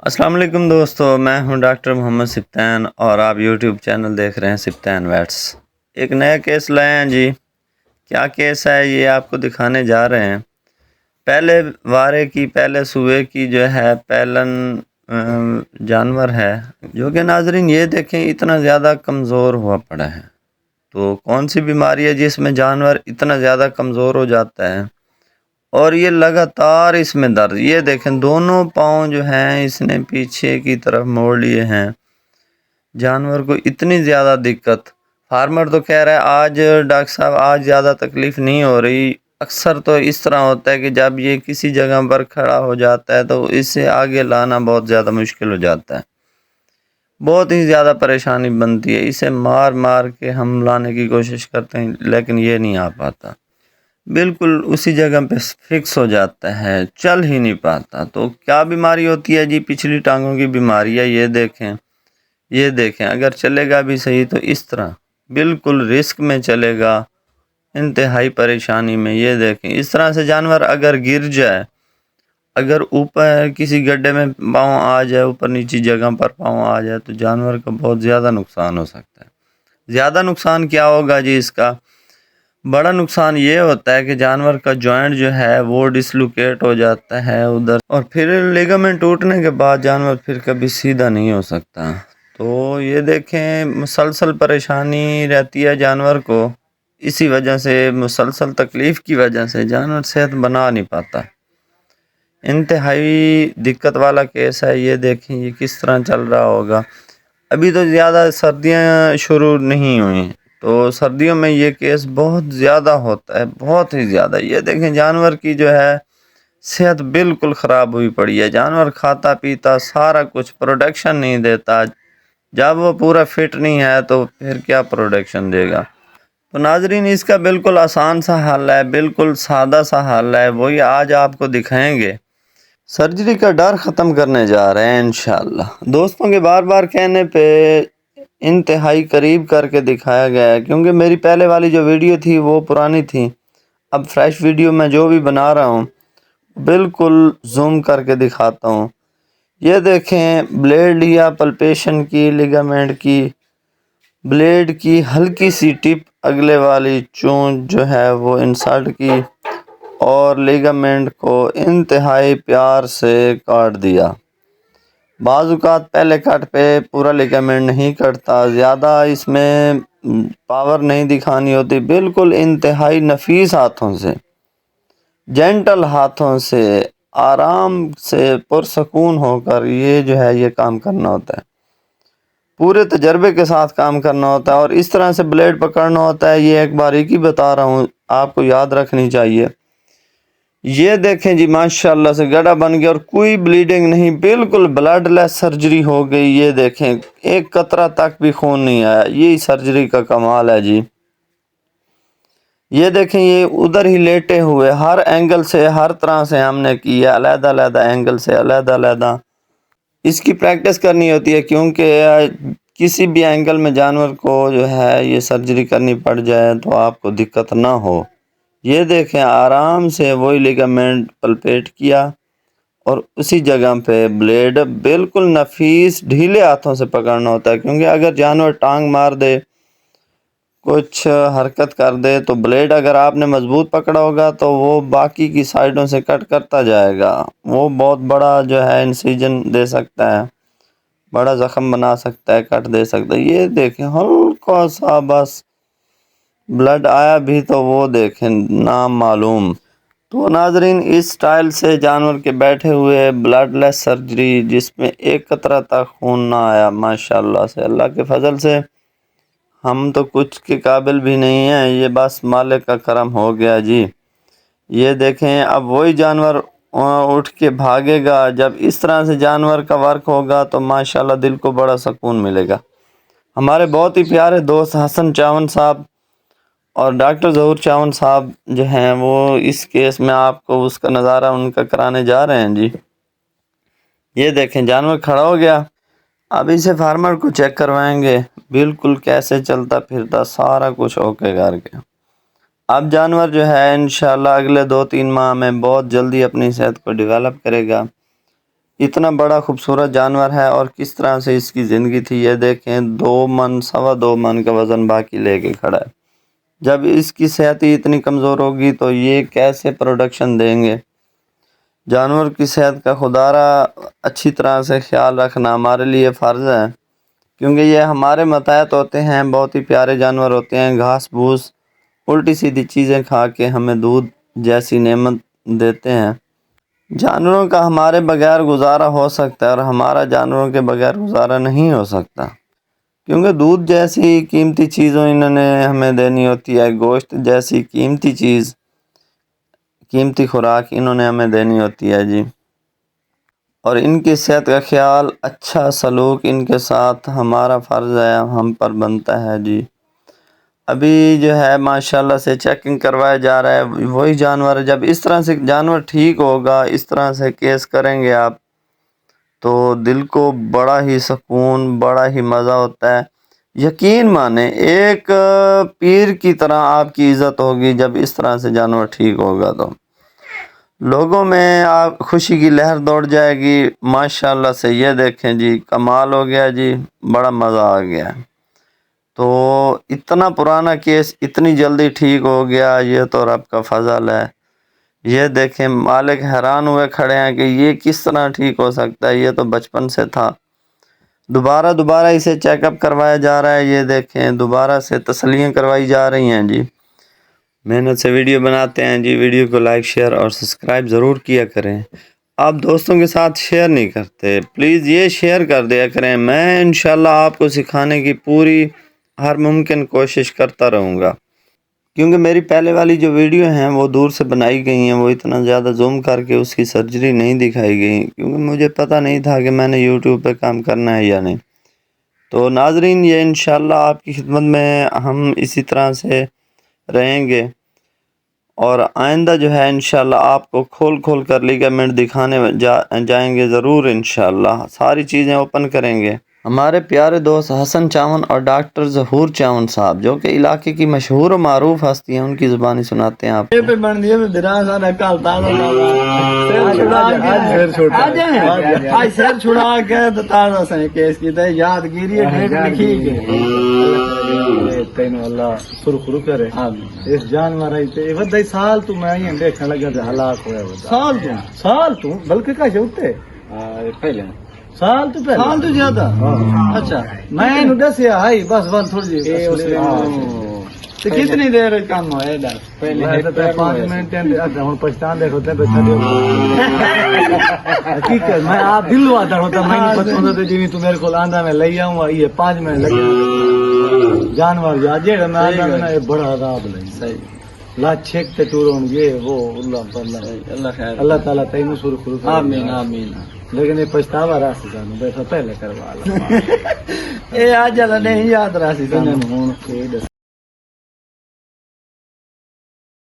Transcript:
السلام علیکم دوستو، میں ہوں ڈاکٹر محمد سبطین اور آپ یوٹیوب چینل دیکھ رہے ہیں سبطین ویٹس۔ ایک نیا کیس لائے ہیں جی۔ کیا کیس ہے یہ آپ کو دکھانے جا رہے ہیں۔ پہلے وارے کی پہلے سوئے کی جو ہے پیلن جانور ہے، جو کہ ناظرین یہ دیکھیں اتنا زیادہ کمزور ہوا پڑا ہے۔ تو کون سی بیماری ہے جس میں جانور اتنا زیادہ کمزور ہو جاتا ہے اور یہ لگاتار اس میں درد، یہ دیکھیں دونوں پاؤں جو ہیں اس نے پیچھے کی طرف موڑ لیے ہیں۔ جانور کو اتنی زیادہ دقت، فارمر تو کہہ رہا ہے آج ڈاکٹر صاحب آج زیادہ تکلیف نہیں ہو رہی۔ اکثر تو اس طرح ہوتا ہے کہ جب یہ کسی جگہ پر کھڑا ہو جاتا ہے تو اس سے آگے لانا بہت زیادہ مشکل ہو جاتا ہے، بہت ہی زیادہ پریشانی بنتی ہے۔ اسے مار مار کے ہم لانے کی کوشش کرتے ہیں لیکن یہ نہیں آ پاتا، بالکل اسی جگہ پہ فکس ہو جاتا ہے، چل ہی نہیں پاتا۔ تو کیا بیماری ہوتی ہے جی؟ پچھلی ٹانگوں کی بیماری ہے۔ یہ دیکھیں اگر چلے گا بھی صحیح تو اس طرح بالکل رسک میں چلے گا، انتہائی پریشانی میں۔ یہ دیکھیں اس طرح سے جانور اگر گر جائے، اگر اوپر کسی گڈھے میں پاؤں آ جائے، اوپر نیچی جگہ پر پاؤں آ جائے تو جانور کا بہت زیادہ نقصان ہو سکتا ہے۔ زیادہ نقصان کیا ہوگا جی؟ اس کا بڑا نقصان یہ ہوتا ہے کہ جانور کا جوائنٹ جو ہے وہ ڈسلوکیٹ ہو جاتا ہے ادھر، اور پھر لیگامنٹ ٹوٹنے کے بعد جانور پھر کبھی سیدھا نہیں ہو سکتا۔ تو یہ دیکھیں مسلسل پریشانی رہتی ہے جانور کو، اسی وجہ سے مسلسل تکلیف کی وجہ سے جانور صحت بنا نہیں پاتا۔ انتہائی دقت والا کیس ہے۔ یہ دیکھیں یہ کس طرح چل رہا ہوگا۔ ابھی تو زیادہ سردیاں شروع نہیں ہوئی، تو سردیوں میں یہ کیس بہت زیادہ ہوتا ہے، بہت ہی زیادہ۔ یہ دیکھیں جانور کی جو ہے صحت بالکل خراب ہوئی پڑی ہے۔ جانور کھاتا پیتا سارا کچھ، پروڈکشن نہیں دیتا۔ جب وہ پورا فٹ نہیں ہے تو پھر کیا پروڈکشن دے گا؟ تو ناظرین اس کا بالکل آسان سا حل ہے، بالکل سادہ سا حل ہے، وہی آج آپ کو دکھائیں گے۔ سرجری کا ڈر ختم کرنے جا رہے ہیں انشاءاللہ۔ دوستوں کے بار بار کہنے پہ انتہائی قریب کر کے دکھایا گیا ہے، کیونکہ میری پہلے والی جو ویڈیو تھی وہ پرانی تھی۔ اب فریش ویڈیو میں جو بھی بنا رہا ہوں بالکل زوم کر کے دکھاتا ہوں۔ یہ دیکھیں بلیڈ یا پلپیشن کی، لیگامنٹ کی، بلیڈ کی ہلکی سی ٹپ اگلے والی چونچ جو ہے وہ انسرٹ کی اور لیگامنٹ کو انتہائی پیار سے کاٹ دیا۔ بعض اوقات پہلے کٹ پہ پورا لیگامنٹ نہیں کٹتا، زیادہ اس میں پاور نہیں دکھانی ہوتی، بالکل انتہائی نفیس ہاتھوں سے، جینٹل ہاتھوں سے، آرام سے، پرسکون ہو کر یہ جو ہے یہ کام کرنا ہوتا ہے، پورے تجربے کے ساتھ کام کرنا ہوتا ہے، اور اس طرح سے بلیڈ پکڑنا ہوتا ہے۔ یہ ایک باریکی بتا رہا ہوں، آپ کو یاد رکھنی چاہیے۔ یہ دیکھیں جی ماشاءاللہ سے گڑھا بن گیا اور کوئی بلیڈنگ نہیں، بالکل بلڈ لیس سرجری ہو گئی۔ یہ دیکھیں ایک قطرہ تک بھی خون نہیں آیا، یہی سرجری کا کمال ہے جی۔ یہ دیکھیں یہ ادھر ہی لیٹے ہوئے، ہر اینگل سے، ہر طرح سے ہم نے کیا، علیحدہ علیحدہ اینگل سے، علیحدہ علیحدہ۔ اس کی پریکٹس کرنی ہوتی ہے کیونکہ کسی بھی اینگل میں جانور کو جو ہے یہ سرجری کرنی پڑ جائے تو آپ کو دقت نہ ہو۔ یہ دیکھیں آرام سے وہی لیگامنٹ پلپیٹ کیا اور اسی جگہ پہ بلیڈ بالکل نفیس ڈھیلے ہاتھوں سے پکڑنا ہوتا ہے، کیونکہ اگر جانور ٹانگ مار دے، کچھ حرکت کر دے تو بلیڈ اگر آپ نے مضبوط پکڑا ہوگا تو وہ باقی کی سائڈوں سے کٹ کرتا جائے گا، وہ بہت بڑا جو ہے انسیجن دے سکتا ہے، بڑا زخم بنا سکتا ہے، کٹ دے سکتا ہے۔ یہ دیکھیں ہلکا سا بس بلڈ آیا بھی تو وہ دیکھیں نام معلوم۔ تو ناظرین اس سٹائل سے جانور کے بیٹھے ہوئے بلڈ لیس سرجری جس میں ایک قطرہ تک خون نہ آیا، ماشاءاللہ سے، اللہ کے فضل سے ہم تو کچھ کے قابل بھی نہیں ہیں، یہ بس مالک کا کرم ہو گیا جی۔ یہ دیکھیں اب وہی جانور اٹھ کے بھاگے گا۔ جب اس طرح سے جانور کا ورک ہوگا تو ماشاءاللہ دل کو بڑا سکون ملے گا۔ ہمارے بہت ہی پیارے دوست حسن چاون صاحب اور ڈاکٹر ظہور چاون صاحب جو ہیں وہ اس کیس میں آپ کو اس کا نظارہ ان کا کرانے جا رہے ہیں جی۔ یہ دیکھیں جانور کھڑا ہو گیا، اب اسے فارمر کو چیک کروائیں گے، بالکل کیسے چلتا پھرتا سارا کچھ اوکے کر کے۔ اب جانور جو ہے انشاءاللہ اگلے 2-3 ماہ میں بہت جلدی اپنی صحت کو ڈیولپ کرے گا۔ اتنا بڑا خوبصورت جانور ہے اور کس طرح سے اس کی زندگی تھی یہ دیکھیں. 2 من 2.25 من کا وزن باقی لے کے کھڑا ہے. جب اس کی صحت ہی اتنی کمزور ہوگی تو یہ کیسے پروڈکشن دیں گے. جانور کی صحت کا خدا را اچھی طرح سے خیال رکھنا ہمارے لیے فرض ہے، کیونکہ یہ ہمارے ماتحت ہوتے ہیں. بہت ہی پیارے جانور ہوتے ہیں. گھاس پھوس الٹی سیدھی چیزیں کھا کے ہمیں دودھ جیسی نعمت دیتے ہیں. جانوروں کا ہمارے بغیر گزارا ہو سکتا ہے اور ہمارا جانوروں کے بغیر گزارا نہیں ہو سکتا، کیونکہ دودھ جیسی قیمتی چیزوں انہوں نے ہمیں دینی ہوتی ہے. گوشت جیسی قیمتی چیز، قیمتی خوراک انہوں نے ہمیں دینی ہوتی ہے جی. اور ان کی صحت کا خیال، اچھا سلوک ان کے ساتھ ہمارا فرض ہے، ہم پر بنتا ہے جی. ابھی جو ہے ماشاءاللہ سے چیکنگ کروایا جا رہا ہے. وہی جانور جب اس طرح سے جانور ٹھیک ہوگا، اس طرح سے کیس کریں گے آپ، تو دل کو بڑا ہی سکون، بڑا ہی مزہ ہوتا ہے. یقین مانیں ایک پیر کی طرح آپ کی عزت ہوگی جب اس طرح سے جانور ٹھیک ہوگا، تو لوگوں میں آپ خوشی کی لہر دوڑ جائے گی. ماشاءاللہ سے یہ دیکھیں جی، کمال ہو گیا جی، بڑا مزہ آ گیا. تو اتنا پرانا کیس اتنی جلدی ٹھیک ہو گیا، یہ تو رب کا فضل ہے. یہ دیکھیں مالک حیران ہوئے کھڑے ہیں کہ یہ کس طرح ٹھیک ہو سکتا ہے، یہ تو بچپن سے تھا. دوبارہ اسے چیک اپ کروایا جا رہا ہے. یہ دیکھیں دوبارہ سے تسلیاں کروائی جا رہی ہیں جی. محنت سے ویڈیو بناتے ہیں جی. ویڈیو کو لائک شیئر اور سبسکرائب ضرور کیا کریں. آپ دوستوں کے ساتھ شیئر نہیں کرتے، پلیز یہ شیئر کر دیا کریں. میں انشاءاللہ آپ کو سکھانے کی پوری ہر ممکن کوشش کرتا رہوں گا، کیونکہ میری پہلے والی جو ویڈیو ہیں وہ دور سے بنائی گئی ہیں. وہ اتنا زیادہ زوم کر کے اس کی سرجری نہیں دکھائی گئی، کیونکہ مجھے پتہ نہیں تھا کہ میں نے یوٹیوب پہ کام کرنا ہے یا نہیں. تو ناظرین، یہ انشاءاللہ آپ کی خدمت میں ہم اسی طرح سے رہیں گے، اور آئندہ جو ہے انشاءاللہ آپ کو کھول کر لیگامنٹ دکھانے جائیں گے ضرور. انشاءاللہ ساری چیزیں اوپن کریں گے. ہمارے پیارے دوست حسن چاون اور ڈاکٹر ظہور چاون صاحب، جو کہ علاقے کی مشہور و معروف ہستی ہیں، ان کی زبانی سناتے ہیں آپ کو. سر چھڑا کے تازہ سے کیس کی تے یادگیری ڈیٹ لکھی گئی. تینوں اللہ سرخرو کرے. اس جانور تے ودائی سال تو میں ہی دیکھنے لگا تے ہلاک ہویا. سال تو بلکہ کا ہوتے پہلے سال تو زیادہ. اچھا میں دسیا ہائی بس تھوڑی جی. کتنی دیر کام ہوا؟ 5 منٹ. ہوں پچھتان دیکھو حقیقت میں آپ دل آتا ہوتا میں جی تو میرے کو آندھا میں لے آؤں. یہ 5 منٹ لگے جانور جہاں میں آدھا بڑا عذاب لے لا چھیک تے ٹور ہوں گے وہ اللہ تعالیٰ تینوں سرخرو. آمین آمین. لیکن یہ پچھتاوا راسی سانو بیٹھا پہلے کروا لا. یہ آج نہیں یاد راسی سانو.